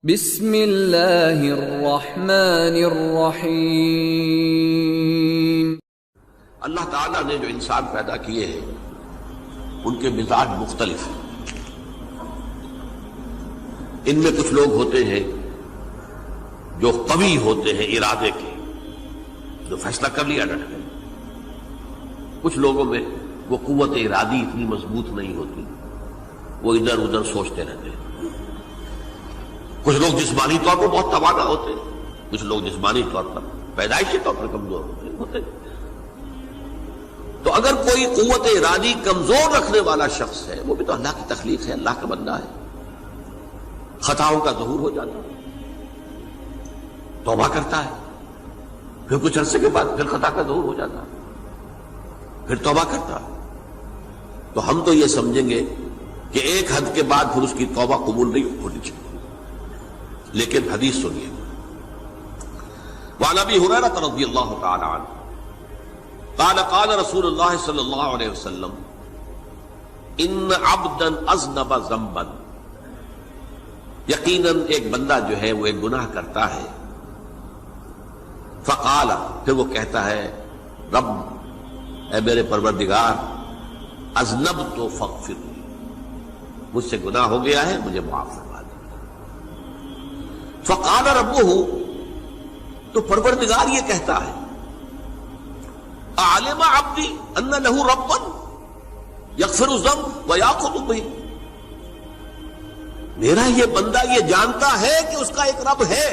بسم اللہ الرحمن الرحیم۔ اللہ تعالیٰ نے جو انسان پیدا کیے ہیں ان کے مزاج مختلف ہیں۔ ان میں کچھ لوگ ہوتے ہیں جو قوی ہوتے ہیں ارادے کے، جو فیصلہ کر لیا ڈٹ گئے۔ کچھ لوگوں میں وہ قوت ارادی اتنی مضبوط نہیں ہوتی، وہ ادھر ادھر سوچتے رہتے ہیں۔ کچھ لوگ جسمانی طور پر بہت توانا ہوتے ہیں، کچھ لوگ جسمانی طور پر پیدائشی طور پر کمزور ہوتے ہیں۔ تو اگر کوئی قوت ارادی کمزور رکھنے والا شخص ہے، وہ بھی تو اللہ کی تخلیق ہے، اللہ کا بندہ ہے، خطاؤں کا ظہور ہو جاتا ہے، توبہ کرتا ہے، پھر کچھ عرصے کے بعد پھر خطا کا ظہور ہو جاتا ہے، پھر توبہ کرتا ہے، تو ہم تو یہ سمجھیں گے کہ ایک حد کے بعد پھر اس کی توبہ قبول نہیں ہونی چاہیے۔ لیکن حدیث سنیے، وعن ابی ہریرہ رضی اللہ تعالی عنہ قال قال رسول اللہ صلی اللہ علیہ وسلم ان عبدا اذنب ذنبا، یقیناً ایک بندہ جو ہے وہ ایک گناہ کرتا ہے، فقال، پھر وہ کہتا ہے رب، اے میرے پروردگار، اذنبت فاغفر لی، مجھ سے گناہ ہو گیا ہے، مجھے معاف فرما۔ فقال ربہ، تو پروردگار یہ کہتا ہے اعلم عبدی ان لہ ربا یغفر الذنب ویاخذ بہ، میرا یہ بندہ یہ جانتا ہے کہ اس کا ایک رب ہے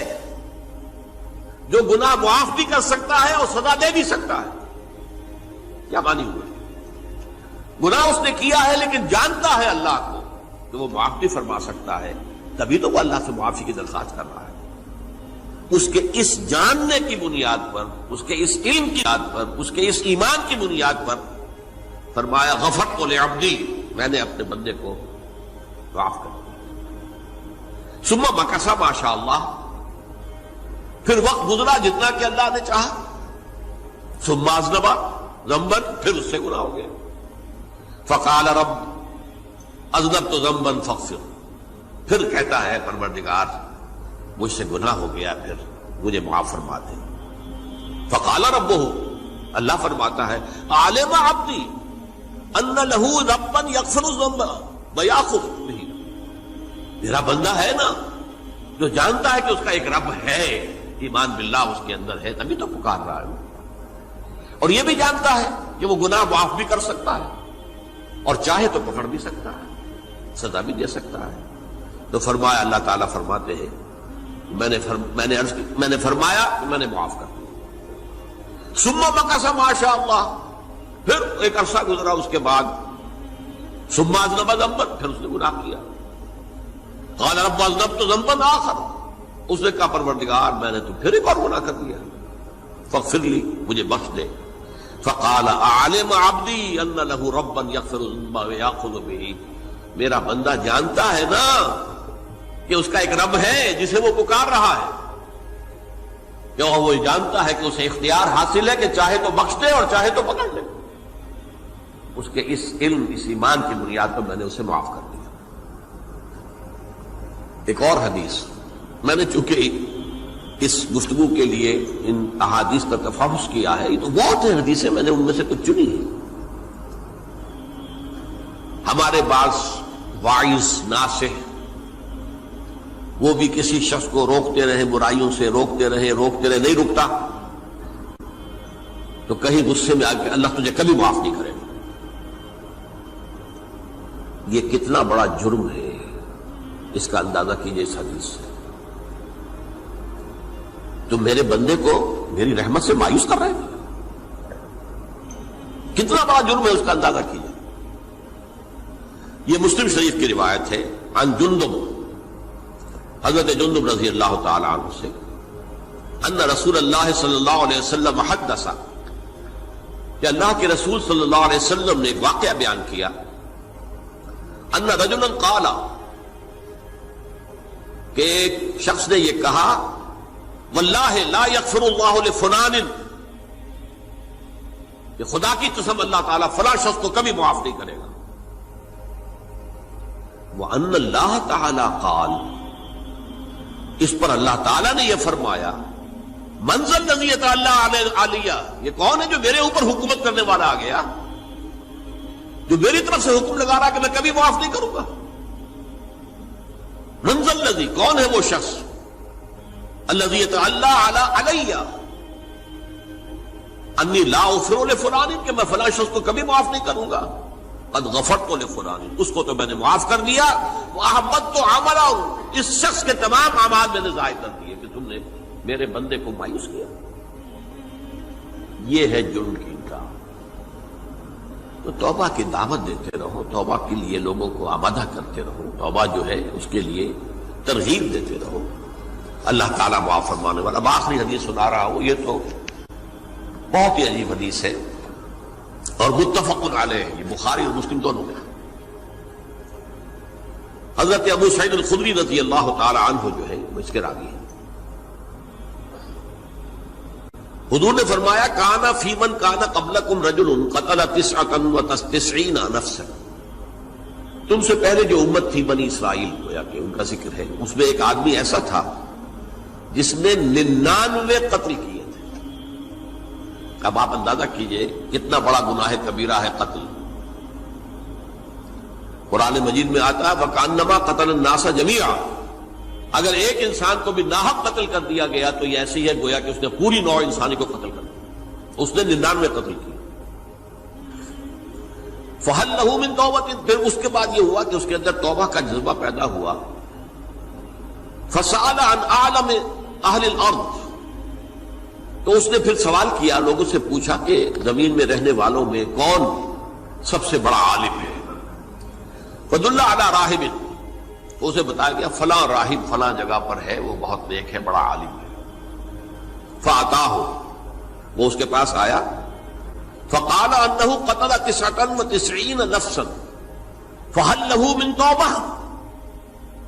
جو گناہ معاف بھی کر سکتا ہے اور سزا دے بھی سکتا ہے۔ کیا معنی ہوئے؟ گناہ اس نے کیا ہے لیکن جانتا ہے اللہ کو کہ وہ معاف بھی فرما سکتا ہے، تبھی تو وہ اللہ سے معافی کی درخواست کر رہا ہے۔ اس کے اس جاننے کی بنیاد پر، اس کے اس علم کی بنیاد پر، اس کے اس ایمان کی بنیاد پر فرمایا غفرت لعبدی، میں نے اپنے بندے کو معاف کر دیا۔ ثم مکث ما شاء اللہ، پھر وقت گزرا جتنا کہ اللہ نے چاہا، ثم اذنب ذنبا، پھر اس سے گناہ ہو گیا، فقال رب اذنبت ذنبا فاغفر، پھر کہتا ہے پروردگار مجھ سے گناہ ہو گیا، پھر مجھے معاف فرما دے۔ فقال ربہ، اللہ فرماتا ہے عالم عبدی ان لہ ربا یغفر الذنب ویاخذ بہ، میرا بندہ ہے نا جو جانتا ہے کہ اس کا ایک رب ہے، ایمان باللہ اس کے اندر ہے، تبھی تو پکار رہا ہے، اور یہ بھی جانتا ہے کہ وہ گناہ معاف بھی کر سکتا ہے اور چاہے تو پکڑ بھی سکتا ہے، سزا بھی دے سکتا ہے۔ تو فرمایا، اللہ تعالیٰ فرماتے ہیں میں نے فرمایا کہ میں نے معاف کر دیا۔ ثم مکث ما شاء اللہ، پھر ایک عرصہ گزرا اس کے بعد، ثم اذنب ذنبا، پھر اس نے گناہ کیا، قال رب اذنبت ذنبا آخر، اس نے کہا پروردگار میں نے تو پھر ایک اور گناہ کر دیا، فاغفر لی، مجھے بخش دے۔ فقال اعلم عبدی ان لہ ربا یغفر الذنب ویاخذ بہ، میرا بندہ جانتا ہے نا کہ اس کا ایک رب ہے جسے وہ پکار رہا ہے، کیوں وہ جانتا ہے کہ اسے اختیار حاصل ہے کہ چاہے تو بخش دے اور چاہے تو پکڑ لے۔ اس کے اس علم، اس ایمان کی بنیاد پر میں نے اسے معاف کر دیا۔ ایک اور حدیث، میں نے چونکہ اس گفتگو کے لیے ان احادیث کا تفحص کیا ہے، یہ تو بہت ہیں حدیثیں، میں نے ان میں سے کچھ چنی ہیں۔ ہمارے بعض واعظ ناصح وہ بھی کسی شخص کو روکتے رہے، برائیوں سے روکتے رہے، نہیں رکتا، تو کہیں غصے میں آ کے اللہ تجھے کبھی معاف نہیں کرے گا۔ یہ کتنا بڑا جرم ہے، اس کا اندازہ کیجئے اس حدیث سے۔ تو میرے بندے کو میری رحمت سے مایوس کر رہے ہیں، کتنا بڑا جرم ہے، اس کا اندازہ کیجئے۔ یہ مسلم شریف کی روایت ہے، عن جندب، حضرت جندب رضی اللہ تعالی عنہ سے، ان رسول اللہ صلی اللہ علیہ وسلم حدث، کہ اللہ کے رسول صلی اللہ علیہ وسلم نے ایک واقعہ بیان کیا، ان رجلا قال، کہ ایک شخص نے یہ کہا، واللہ لا یغفر اللہ لفلان، کہ خدا کی قسم اللہ تعالیٰ فلاں شخص کو کبھی معاف نہیں کرے گا۔ وَأَنَّ اللَّهَ تَعَالَى قَالَ، اس پر اللہ تعالیٰ نے یہ فرمایا منزل الذی یتعالی علیہ، یہ کون ہے جو میرے اوپر حکومت کرنے والا آ گیا، جو میری طرف سے حکم لگا رہا کہ میں کبھی معاف نہیں کروں گا۔ منزل الذی، کون ہے وہ شخص، الذی یتعالی علیہ انی لا اغفر لفلان، کہ میں فلاں شخص کو کبھی معاف نہیں کروں گا، قد غفرت لفلان، اس کو تو میں نے معاف کر دیا، واحبطت عملہ، اس شخص کے تمام اعمال میں نے ضائع کر دیے کہ تم نے میرے بندے کو مایوس کیا۔ یہ ہے جرم کی انکار۔ تو توبہ کی دعوت دیتے رہو، توبہ کے لیے لوگوں کو آمادہ کرتے رہو، توبہ جو ہے اس کے لیے ترغیب دیتے رہو، اللہ تعالیٰ معاف فرمانے والا۔ اب آخری حدیث سنا رہا ہوں، یہ تو بہت ہی عجیب حدیث ہے اور متفق علیہ، یہ بخاری اور مسلم دونوں میں۔ حضرت ابو سعید الخدری رضی اللہ تعالی عنہ جو ہے وہ اس کے راوی ہیں۔ حضور نے فرمایا کانا فی من کانا قبلکم رجل قتل 99 نفسا، تم سے پہلے جو امت تھی بنی اسرائیل، گویا کہ ان کا ذکر ہے، اس میں ایک آدمی ایسا تھا جس نے 99 قتل کیے تھے۔ اب آپ اندازہ کیجئے کتنا بڑا گناہ کبیرہ ہے قتل۔ قرآن مجید میں آتا ہے وَكَأَنَّمَا قَتَلَ النَّاسَ جَمِيعًا، اگر ایک انسان کو بھی ناحق قتل کر دیا گیا تو یہ ایسی ہے گویا کہ اس نے پوری نوع انسانی کو قتل کر دیا، اس نے 99 قتل کیا۔ فَهَلْ لَهُ مِن تَوْبَةٍ، پھر اس کے بعد یہ ہوا کہ اس کے اندر توبہ کا جذبہ پیدا ہوا۔ فَسَأَلَ عَنْ أَعْلَمِ أَهْلِ الْأَرْضِ، تو اس نے پھر سوال کیا، لوگوں سے پوچھا کہ زمین میں رہنے والوں میں کون سب سے بڑا عالم ہے۔ فَدُلَّ عَلَى رَاهِبٍ، تو اسے بتایا گیا فلاں راہب فلاں جگہ پر ہے، وہ بہت نیک ہے، بڑا عالم ہے۔ فَأَتَاهُ، وہ اس کے پاس آیا، فَقَالَ أَنَّهُ قَتَلَ 99 نَفْسًا فَهَلْ لَهُ مِن تَوْبَةٍ،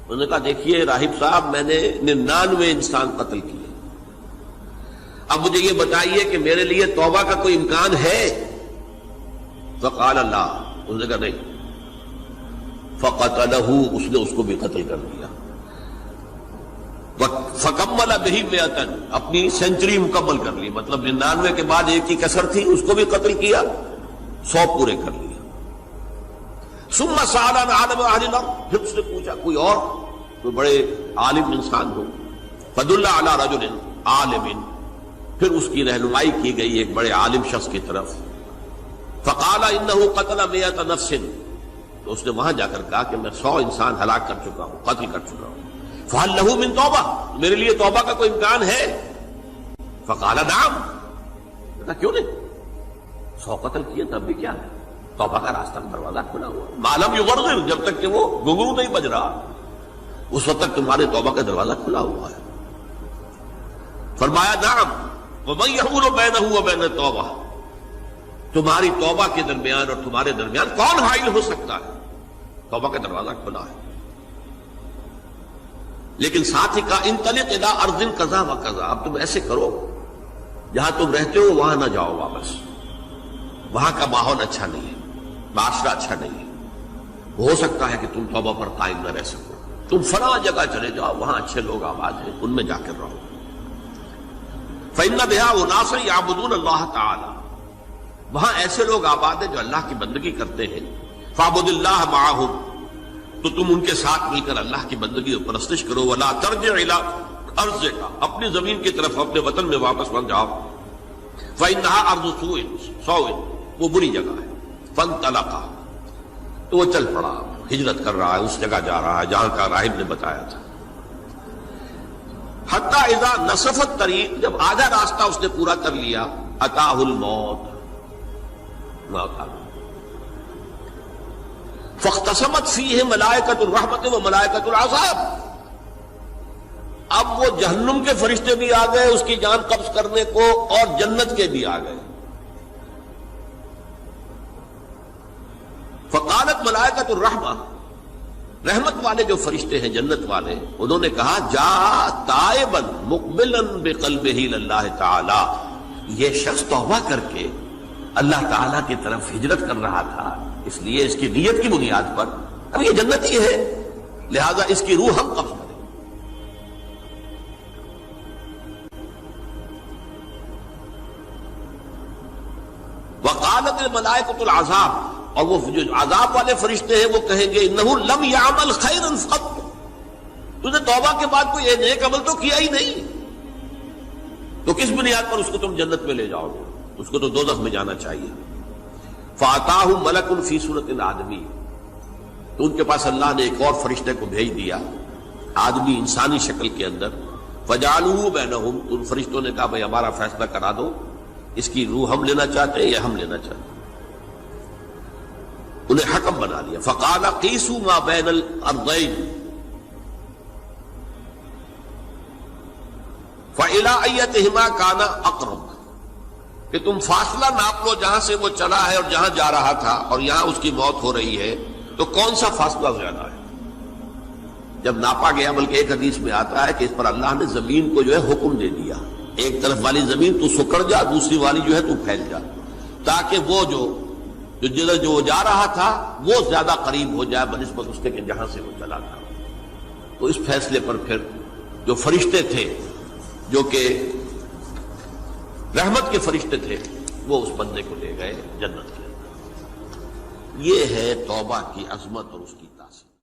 انہوں نے کہا دیکھیے راہب صاحب میں نے 99 انسان قتل کیے، اب مجھے یہ بتائیے کہ میرے لیے توبہ کا کوئی امکان ہے؟ فقال لا، انہوں نے کہا نہیں۔ فقتلہ، اس نے اس کو بھی قتل کر دیا۔ فکمل بہ 100، اپنی سینچری مکمل کر لی، مطلب 99 کے بعد ایک ہی کسر تھی، اس کو بھی قتل کیا، 100 پورے کر لیا۔ ثم سأل عن عالم اہل الارض، پھر اس نے پوچھا کوئی اور کوئی بڑے عالم انسان ہو۔ فدل علی رجل عالم، پھر اس کی رہنمائی کی گئی ایک بڑے عالم شخص کی طرف۔ فقال انه قتل 100 نفس، تو اس نے وہاں جا کر کہا کہ میں 100 انسان ہلاک کر چکا ہوں، قتل کر چکا ہوں۔ فهل له من توبہ، میرے لیے توبہ کا کوئی امکان ہے؟ فقال نعم، کہا کیوں نہیں، 100 قتل کیے تب بھی کیا ہے، توبہ کا راستہ دروازہ کھلا ہوا، ما لم یغرغر، جب تک کہ وہ گھنگرو نہیں بج رہا اس وقت تک تمہارے توبہ کا دروازہ کھلا ہوا ہے۔ فرمایا نعم، ومن یحول بینہ وبین التوبہ، تمہاری توبہ کے درمیان اور تمہارے درمیان کون حائل ہو سکتا ہے، توبہ کا دروازہ کھلا ہے۔ لیکن ساتھ ہی کہا انطلق الی ارض کذا و کذا، اب تم ایسے کرو جہاں تم رہتے ہو وہاں نہ جاؤ واپس، وہاں کا ماحول اچھا نہیں ہے، معاشرہ اچھا نہیں ہے، ہو سکتا ہے کہ تم توبہ پر قائم نہ رہ سکو، تم فلاں جگہ چلے جاؤ وہاں اچھے لوگ آباد ہیں، ان میں جا کر رہو۔ فإن بها أناس يعبدون اللہ تعالی، وہاں ایسے لوگ آباد ہیں جو اللہ کی بندگی کرتے ہیں۔ فاعبد اللہ معہم، تو تم ان کے ساتھ مل کر اللہ کی بندگی اور پرستش کرو۔ ولا ترجع الی ارضک، اپنی زمین کی طرف اپنے وطن میں واپس پلٹ جاؤ۔ فإنها ارض سوء، وہ بری جگہ ہے۔ فانطلقا، تو وہ چل پڑا، ہجرت کر رہا ہے، اس جگہ جا رہا ہے جہاں کا راہب نے بتایا تھا۔ حتی اذا نصف الطریق، جب آدھا راستہ اس نے پورا کر لیا، اتاہ الموت، موت آ گئی۔ فاختصمت فیہ ملائکۃ الرحمت و ملائکۃ العذاب، اب وہ جہنم کے فرشتے بھی آ گئے اس کی جان قبض کرنے کو، اور جنت کے بھی آ گئے۔ فقالت ملائکۃ الرحمہ، رحمت والے جو فرشتے ہیں جنت والے، انہوں نے کہا جا تائبا مقبلا بقلبہ اللہ تعالی، یہ شخص توبہ کر کے اللہ تعالیٰ کی طرف ہجرت کر رہا تھا، اس لیے اس کی نیت کی بنیاد پر اب یہ جنتی ہے، لہذا اس کی روح ہم قبض کریں۔ وقالت الملائکۃ العذاب، اور وہ جو عذاب والے فرشتے ہیں وہ کہیں گے انہ لم یعمل خیرا قط، تو نے توبہ کے بعد کوئی نیک عمل تو کیا ہی نہیں، تو کس بنیاد پر اس کو تم جنت میں لے جاؤ گے؟ اس کو تو دوزخ میں جانا چاہیے۔ فاتاہ ملک فی صورت آدمی، تو ان کے پاس اللہ نے ایک اور فرشتے کو بھیج دیا آدمی انسانی شکل کے اندر، فجعلوہ بینہم، ان فرشتوں نے کہا بھائی ہمارا فیصلہ کرا دو، اس کی روح ہم لینا چاہتے ہیں یا ہم لینا چاہتے ہیں، انہیں حکم بنا لیا۔ فقال قیسوا ما بین الارضین فإلی ایتہما کان اقرب، کہ تم فاصلہ ناپ لو جہاں سے وہ چلا ہے اور جہاں جا رہا تھا اور یہاں اس کی موت ہو رہی ہے، تو کون سا فاصلہ زیادہ ہے؟ جب ناپا گیا، بلکہ ایک حدیث میں آتا ہے کہ اس پر اللہ نے زمین کو جو ہے حکم دے دیا، ایک طرف والی زمین تو سکڑ جا، دوسری والی جو ہے تو پھیل جا، تاکہ وہ جدھر جو وہ جا رہا تھا وہ زیادہ قریب ہو جائے بنسبت اس کے کہ جہاں سے وہ چلا تھا۔ تو اس فیصلے پر پھر جو فرشتے تھے، جو کہ رحمت کے فرشتے تھے، وہ اس بندے کو لے گئے جنت کے اندر۔ یہ ہے توبہ کی عظمت اور اس کی تاثیر۔